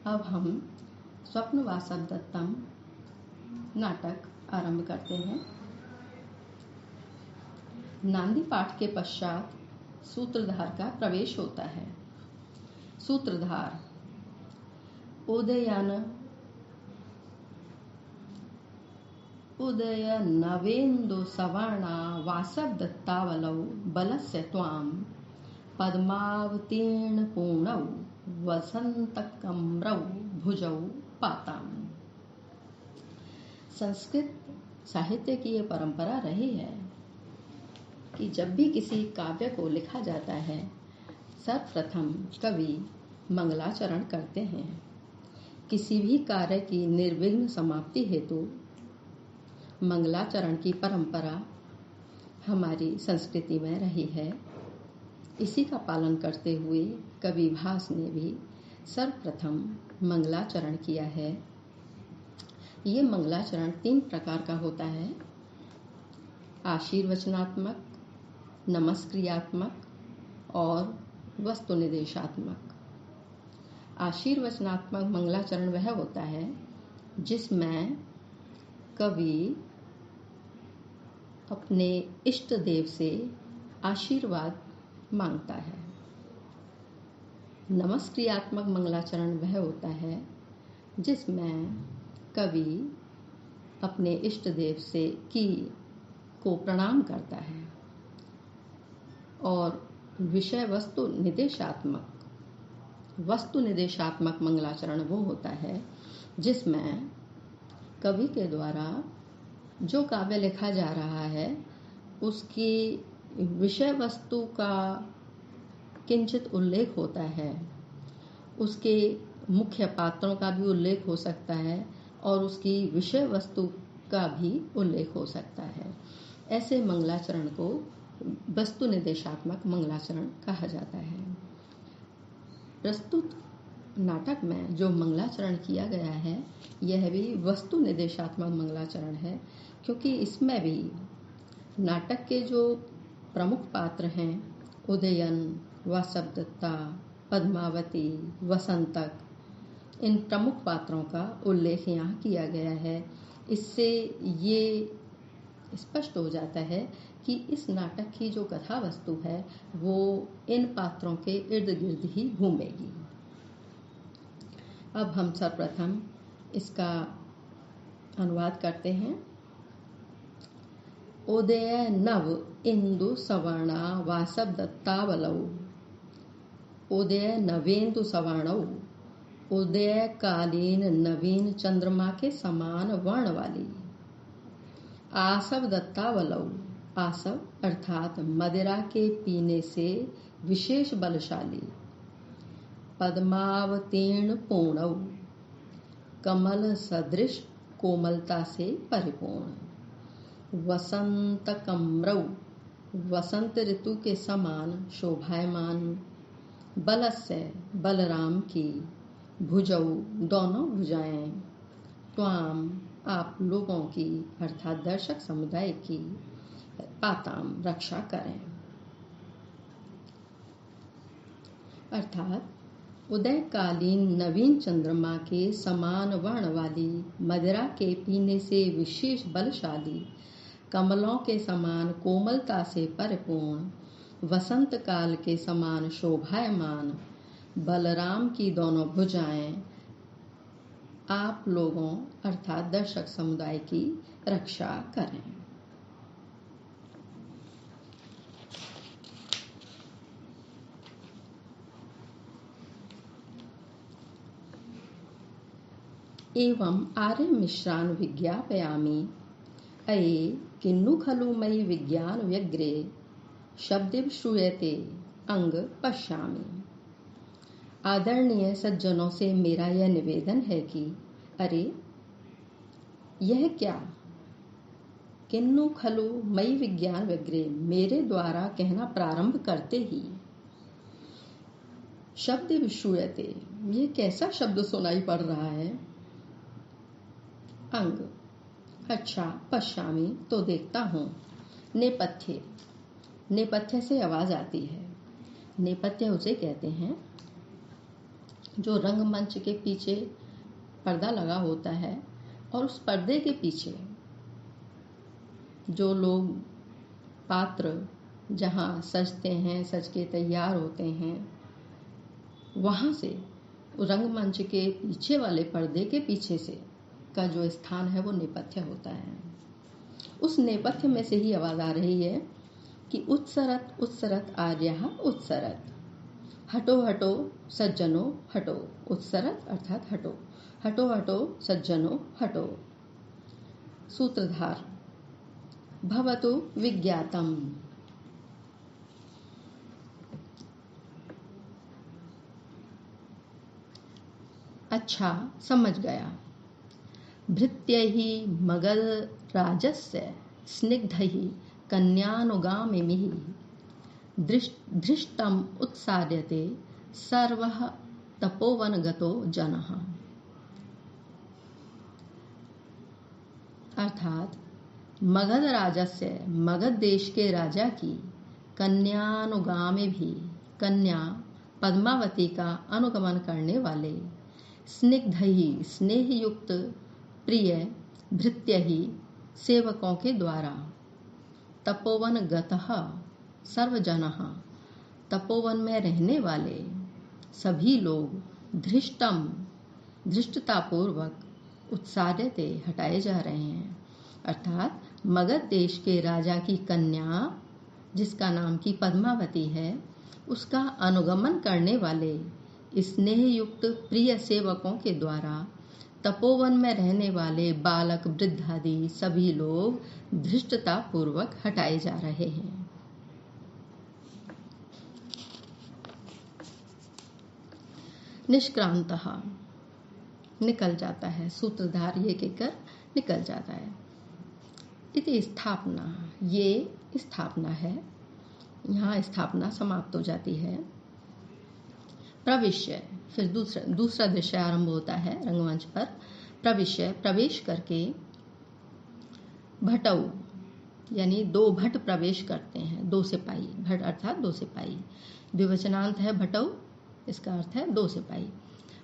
अब हम स्वप्न वासवदत्तम नाटक आरंभ करते हैं। नांदी पाठ के पश्चात सूत्रधार का प्रवेश होता है। सूत्रधार उदयनवेन्दु सवर्णा वासवदत्तावलौ बलस्य त्वां पद्मावतीर्ण पूर्णौ वसंतकम्रौ भुजौ पाताम्। संस्कृत साहित्य की यह परंपरा रही है कि जब भी किसी काव्य को लिखा जाता है, सर्वप्रथम कवि मंगलाचरण करते हैं। किसी भी कार्य की निर्विघ्न समाप्ति हेतु मंगलाचरण की परंपरा हमारी संस्कृति में रही है। इसी का पालन करते हुए कवि भास ने भी सर्वप्रथम मंगलाचरण किया है। ये मंगलाचरण 3 प्रकार का होता है: आशीर्वचनात्मक, नमस्क्रियात्मक और वस्तु निर्देशात्मक। आशीर्वचनात्मक मंगलाचरण वह होता है जिसमें कवि अपने इष्ट देव से आशीर्वाद मांगता है। नमस्क्रियात्मक मंगलाचरण वह होता है जिसमें कवि अपने इष्ट देव से को प्रणाम करता है। और विषय वस्तु निर्देशात्मक मंगलाचरण वो होता है जिसमें कवि के द्वारा जो काव्य लिखा जा रहा है उसकी विषय वस्तु का किंचित उल्लेख होता है। उसके मुख्य पात्रों का भी उल्लेख हो सकता है और उसकी विषय वस्तु का भी उल्लेख हो सकता है। ऐसे मंगलाचरण को वस्तु निर्देशात्मक मंगलाचरण कहा जाता है। प्रस्तुत नाटक में जो मंगलाचरण किया गया है यह भी वस्तु निर्देशात्मक मंगलाचरण है, क्योंकि इसमें भी नाटक के जो प्रमुख पात्र हैं, उदयन, वासवदत्ता, पद्मावती, वसंतक, इन प्रमुख पात्रों का उल्लेख यहाँ किया गया है। इससे ये स्पष्ट हो जाता है कि इस नाटक की जो कथा वस्तु है वो इन पात्रों के इर्द गिर्द ही घूमेगी। अब हम सर्वप्रथम इसका अनुवाद करते हैं। उदय नव इंदु सवर्णा वासवदत्तावलौ उदय नवेंदु सवर्णौ, उदय कालीन नवीन चंद्रमा के समान वर्ण वाली। आसवदत्तावलौ, आसव अर्थात मदिरा के पीने से विशेष बलशाली। पद्मावतीर्ण पूर्णौ, कमल सदृश कोमलता से परिपूर्ण। वसंतकम्रौ, वसंत ऋतु के समान शोभायमान। बलस्य, बलराम की। भुजौ, दोनों भुजाएं। त्वाम, आप लोगों की अर्थात दर्शक समुदाय की। पाताम, रक्षा करें। अर्थात उदयकालीन नवीन चंद्रमा के समान वर्ण वाली, मदिरा के पीने से विशेष बलशाली, कमलों के समान कोमलता से परिपूर्ण, वसंत काल के समान शोभायमान, बलराम की दोनों भुजाएं, आप लोगों अर्थात दर्शक समुदाय की रक्षा करें। एवं आर्य मिश्रान विज्ञापयामि अये किन्नु खलु मयि विज्ञान व्यग्रे शब्दिव श्रूयते अंग पश्यामि। आदरणीय सज्जनों से मेरा यह निवेदन है कि अरे यह क्या, किन्नु खलु मयि विज्ञान व्यग्रे, मेरे द्वारा कहना प्रारंभ करते ही शब्दिव श्रूयते, ये कैसा शब्द सुनाई पड़ रहा है। अंग, अच्छा, पश्यामी, तो देखता हूँ। नेपथ्य, नेपथ्य से आवाज आती है। नेपथ्य उसे कहते हैं जो रंगमंच के पीछे पर्दा लगा होता है और उस पर्दे के पीछे जो लोग पात्र जहाँ सजते हैं, सज के तैयार होते हैं, वहाँ से रंगमंच के पीछे वाले पर्दे के पीछे से का जो स्थान है वो नेपथ्य होता है। उस नेपथ्य में से ही आवाज आ रही है कि उत्सरत उत्सरत आर्यः उत्सरत, हटो हटो सज्जनो हटो। उत्सरत अर्थात हटो, हटो हटो सज्जनो हटो। सूत्रधार भवतु विज्ञातम्। अच्छा, समझ गया। भृत्यैः मगध राजस्य स्निग्धैः कन्यानुगामिभिः धृष्टम् उत्सार्यते सर्वः तपोवनगतो जनः। अर्थात मगध राजस्य, मगध देश के राजा की कन्यानुगामी भी, कन्या पद्मावती का अनुगमन करने वाले, स्निग्धैः स्नेह युक्त प्रिय, भृत्यैः सेवकों के द्वारा, तपोवन गतः सर्वजनः तपोवन में रहने वाले सभी लोग धृष्टम धृष्टतापूर्वक उत्सार्यते हटाए जा रहे हैं। अर्थात मगध देश के राजा की कन्या जिसका नाम की पद्मावती है, उसका अनुगमन करने वाले स्नेह युक्त प्रिय सेवकों के द्वारा तपोवन में रहने वाले बालक वृद्ध आदि सभी लोग धृष्टता पूर्वक हटाए जा रहे हैं। निष्क्रांतः निकल जाता है, सूत्रधार ये कहकर निकल जाता है। इति स्थापना, ये स्थापना है, यहाँ स्थापना समाप्त हो जाती है। प्रविश्य, फिर दूसरा दृश्य आरंभ होता है रंगमंच पर। प्रविश्य, प्रवेश करके, भटौ यानी दो भट प्रवेश करते हैं, दो सिपाही, भट अर्थात दो सिपाही, द्विवचनांत है भटौ, इसका अर्थ है दो सिपाही।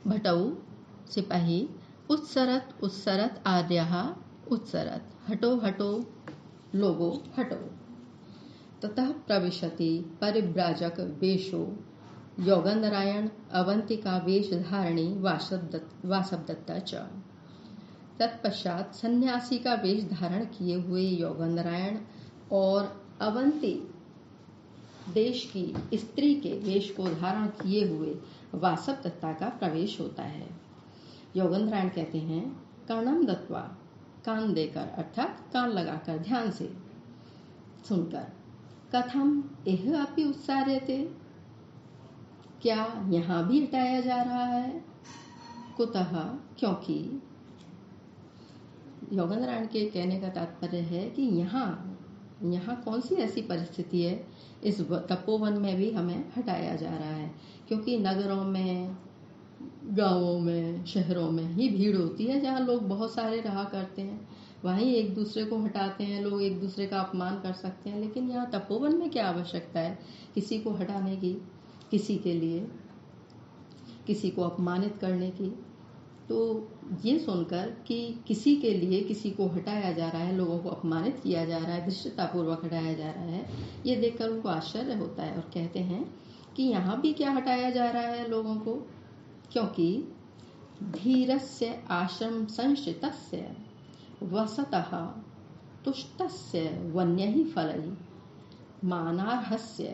भटौ सिपाही, उत्सरत उत्सरत आर्यः उत्सरत, हटो हटो लोगो हटो। ततः प्रविशति परिव्राजक वेशो योगेंद्रायण अवंतिका वेश धारणी वासवदत्ता च। तत्पश्चात सन्यासी का वेश धारण किए हुए योगेंद्रायण और अवंती देश की स्त्री के वेश को धारण किए हुए वासवदत्ता का प्रवेश होता है। योगेंद्रायण कहते हैं, कर्णम दत्वा, कान देकर अर्थात कान लगाकर ध्यान से सुनकर, कथम एह अपि उत्सार्यते, क्या यहाँ भी हटाया जा रहा है, कुतः क्योंकि। योगेंद्रायण के कहने का तात्पर्य है कि यहाँ कौन सी ऐसी परिस्थिति है, इस तपोवन में भी हमें हटाया जा रहा है, क्योंकि नगरों में, गांवों में, शहरों में ही भीड़ होती है, जहाँ लोग बहुत सारे रहा करते हैं, वहीं एक दूसरे को हटाते हैं, लोग एक दूसरे का अपमान कर सकते हैं। लेकिन यहाँ तपोवन में क्या आवश्यकता है किसी को हटाने की, किसी के लिए किसी को अपमानित करने की। तो ये सुनकर कि किसी के लिए किसी को हटाया जा रहा है, लोगों को अपमानित किया जा रहा है, धृष्टतापूर्वक हटाया जा रहा है, ये देखकर उनको आश्चर्य होता है और कहते हैं कि यहाँ भी क्या हटाया जा रहा है लोगों को, क्योंकि धीरस्य आश्रम संश्रितस्य वसतः तुष्टस्य वन्यहि फलै मानार्हस्य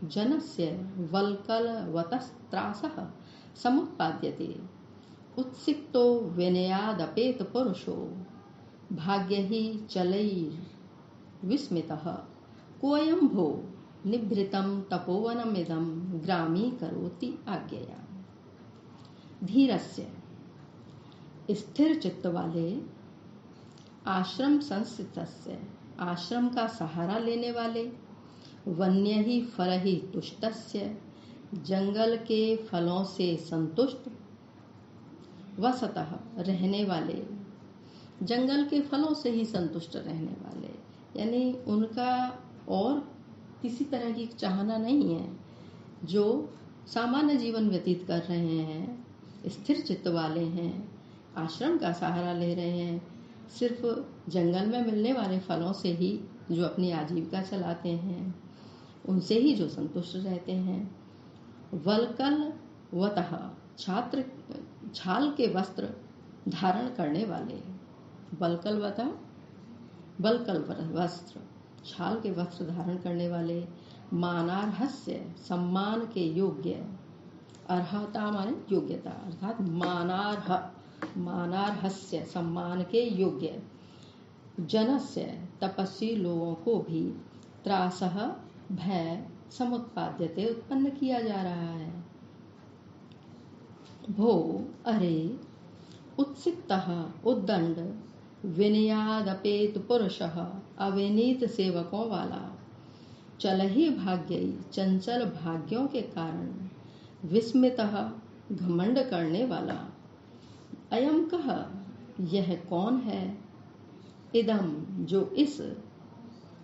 जनस्य वल्कलवतस्त्रासः समुत्पाद्यते उत्सिक्तो विनयादपेत पुरुषो भाग्यहि चलैर्विस्मितः कोऽयं भो निभृतं तपोवनमिदं ग्रामीकरोति आज्ञया। धीरस्य स्थिर चित्त वाले, आश्रम संस्थितस्य आश्रम का सहारा लेने वाले, वन्य ही फल ही तुष्टस्य जंगल के फलों से संतुष्ट, वसतः रहने वाले, जंगल के फलों से ही संतुष्ट रहने वाले, यानी उनका और किसी तरह की चाहना नहीं है, जो सामान्य जीवन व्यतीत कर रहे हैं, स्थिर चित्त वाले हैं, आश्रम का सहारा ले रहे हैं, सिर्फ जंगल में मिलने वाले फलों से ही जो अपनी आजीविका चलाते हैं, उनसे ही जो संतुष्ट रहते हैं। वल्कलवतः छाल के वस्त्र धारण करने वाले, वल्कल वस्त्र, छाल के वस्त्र धारण करने वाले, मानार्हस्य सम्मान के योग्य, अर्हता माने योग्यता, अर्थात मानार्हस्य सम्मान के योग्य, जनस्य तपस्वी लोगों को भी त्रासः भय समुत्पाद्यते उत्पन्न किया जा रहा है। भो अरे उत्सिक्तः उद्दंड विनयादपेत पुरुषः अविनीत सेवकों वाला, चल ही भाग्यई चंचल भाग्यों के कारण विस्मितः घमंड करने वाला, अयम कह यह कौन है, इदम जो इस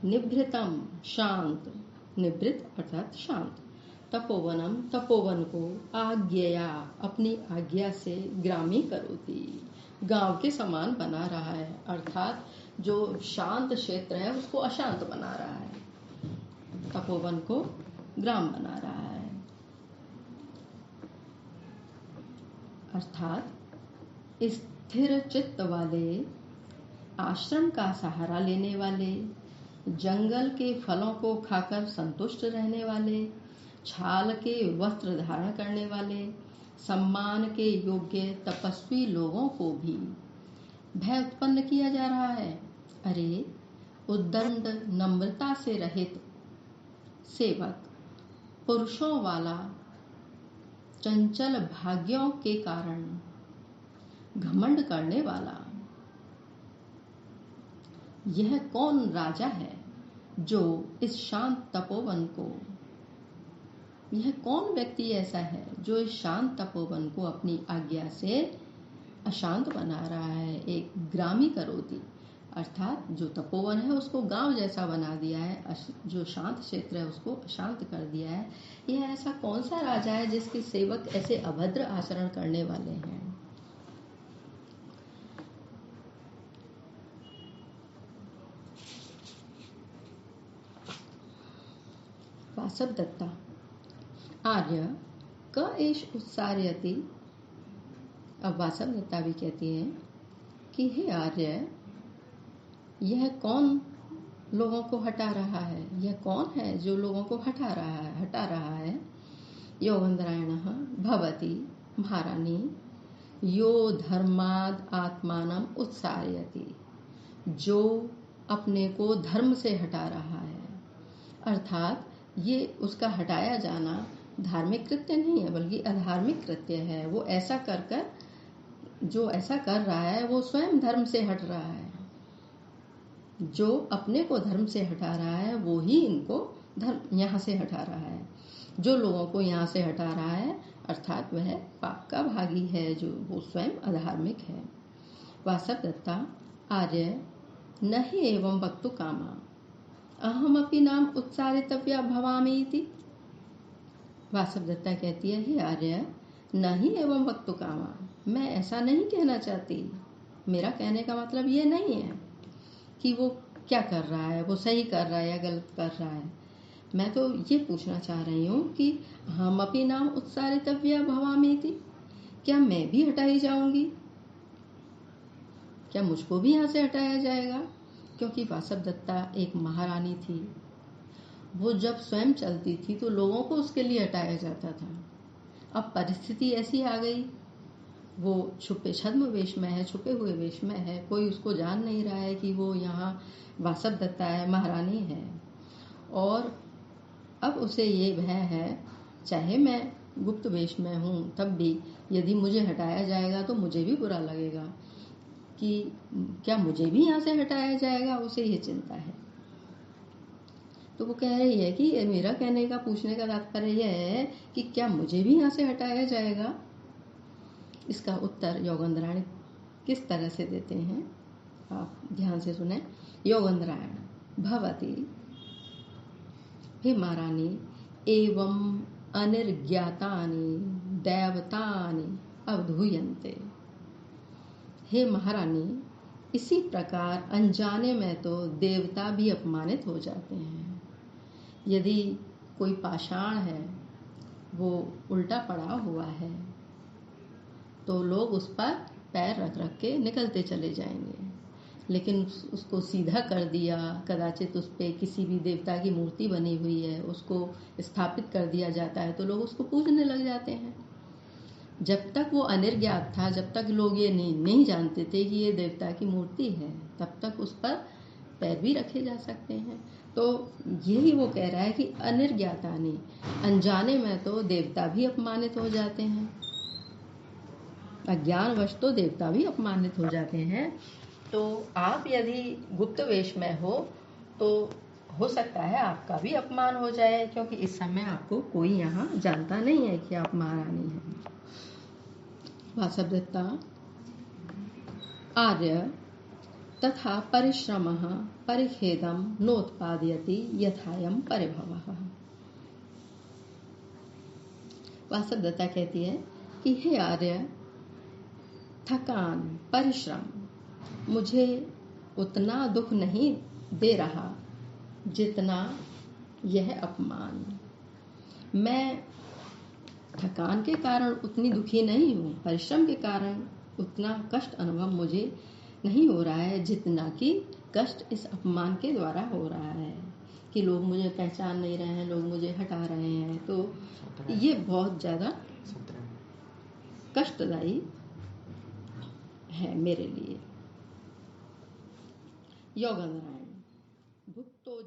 निभृतम शांत, निभृत अर्थात शांत, तपोवनम तपोवन को आज्ञया अपनी आज्ञा से ग्रामी करोति, गांव के समान बना रहा है, अर्थात जो शांत क्षेत्र है उसको अशांत बना रहा है, तपोवन को ग्राम बना रहा है। अर्थात स्थिर चित्त वाले, आश्रम का सहारा लेने वाले, जंगल के फलों को खाकर संतुष्ट रहने वाले, छाल के वस्त्र धारण करने वाले, सम्मान के योग्य तपस्वी लोगों को भी भय उत्पन्न किया जा रहा है। अरे उद्दंड नम्रता से रहित सेवक पुरुषों वाला, चंचल भाग्यों के कारण घमंड करने वाला, यह कौन राजा है जो इस शांत तपोवन को, यह कौन व्यक्ति ऐसा है जो इस शांत तपोवन को अपनी आज्ञा से अशांत बना रहा है, एक ग्रामी करोति, अर्थात जो तपोवन है उसको गांव जैसा बना दिया है, जो शांत क्षेत्र है उसको अशांत कर दिया है। यह ऐसा कौन सा राजा है जिसके सेवक ऐसे अभद्र आचरण करने वाले हैं। वासवदत्ता आर्य क एष उत्सार्यति। अब वासवदत्ता भी कहती हैं कि हे आर्य, यह कौन लोगों को हटा रहा है, यह कौन है जो लोगों को हटा रहा है। योगेंद्रायणः भवति महारानी यो धर्माद आत्मानम उत्सार्यति, जो अपने को धर्म से हटा रहा है, अर्थात ये उसका हटाया जाना धार्मिक कृत्य नहीं है बल्कि अधार्मिक कृत्य है। वो ऐसा कर जो ऐसा कर रहा है वो स्वयं धर्म से हट रहा है। जो अपने को धर्म से हटा रहा है वो ही इनको धर्म यहाँ से हटा रहा है। जो लोगों को यहाँ से हटा रहा है अर्थात वह पाप का भागी है, जो वो स्वयं अधार्मिक है। वासवदत्ता आर्य न हि एवं वक्तु कामा अहमपि नाम उत्सारितव्या भवामि इति। वासवदत्ता कहती है, हे आर्य, न ही एवं वक्तु कामा, मैं ऐसा नहीं कहना चाहती। मेरा कहने का मतलब ये नहीं है कि वो क्या कर रहा है, वो सही कर रहा है या गलत कर रहा है। मैं तो ये पूछना चाह रही हूँ कि हम अपनी नाम उत्सारितव्या भवामि इति, क्या मैं भी हटाई जाऊंगी, क्या मुझको भी यहाँ से हटाया जाएगा। क्योंकि वासवदत्ता एक महारानी थी, वो जब स्वयं चलती थी तो लोगों को उसके लिए हटाया जाता था। अब परिस्थिति ऐसी आ गई, वो छुपे छद्म वेश में है, छुपे हुए वेश में है, कोई उसको जान नहीं रहा है कि वो यहाँ वासवदत्ता है, महारानी है। और अब उसे ये भय है, चाहे मैं गुप्त वेश में हूँ तब भी यदि मुझे हटाया जाएगा तो मुझे भी बुरा लगेगा कि क्या मुझे भी यहाँ से हटाया जाएगा, उसे ये चिंता है। तो वो कह रही है कि मेरा कहने का, पूछने का तात्पर्य यह है कि क्या मुझे भी यहाँ से हटाया जाएगा। इसका उत्तर योगेंद्रायण किस तरह से देते हैं, आप ध्यान से सुने। योगेंद्रायण भवति, हे महारानी, एवं अनिर्ज्ञातानि दैवतानि अवधूयन्ते। हे महारानी, इसी प्रकार अनजाने में तो देवता भी अपमानित हो जाते हैं। यदि कोई पाषाण है, वो उल्टा पड़ा हुआ है, तो लोग उस पर पैर रख रख के निकलते चले जाएंगे। लेकिन उसको सीधा कर दिया, कदाचित उस पे किसी भी देवता की मूर्ति बनी हुई है, उसको स्थापित कर दिया जाता है, तो लोग उसको पूजने लग जाते हैं। जब तक वो अनिर्ज्ञात था, जब तक लोग ये नहीं जानते थे कि ये देवता की मूर्ति है, तब तक उस पर पैर भी रखे जा सकते हैं। तो यही वो कह रहा है कि अनिर्ज्ञातानि, अनजाने में तो देवता भी अपमानित हो जाते हैं। अज्ञानवश तो देवता भी अपमानित हो जाते हैं। तो आप यदि गुप्त वेश में हो तो हो सकता है आपका भी अपमान हो जाए, क्योंकि इस समय आपको कोई यहाँ जानता नहीं है कि आप महारानी हैं। वासवदत्ता आर्य तथा परिश्रमः परिखेदं नोत्पादयति यथायं परिभवः। वासवदत्ता कहती है कि हे आर्य, थकान, परिश्रम मुझे उतना दुख नहीं दे रहा जितना यह अपमान। मैं थकान के कारण उतनी दुखी नहीं हूँ, परिश्रम के कारण उतना कष्ट अनुभव मुझे नहीं हो रहा है जितना कि कष्ट इस अपमान के द्वारा हो रहा है, कि लोग मुझे पहचान नहीं रहे हैं, लोग मुझे हटा रहे हैं। तो ये बहुत ज़्यादा कष्टदायी है मेरे लिए। योगनारायण भुक्तो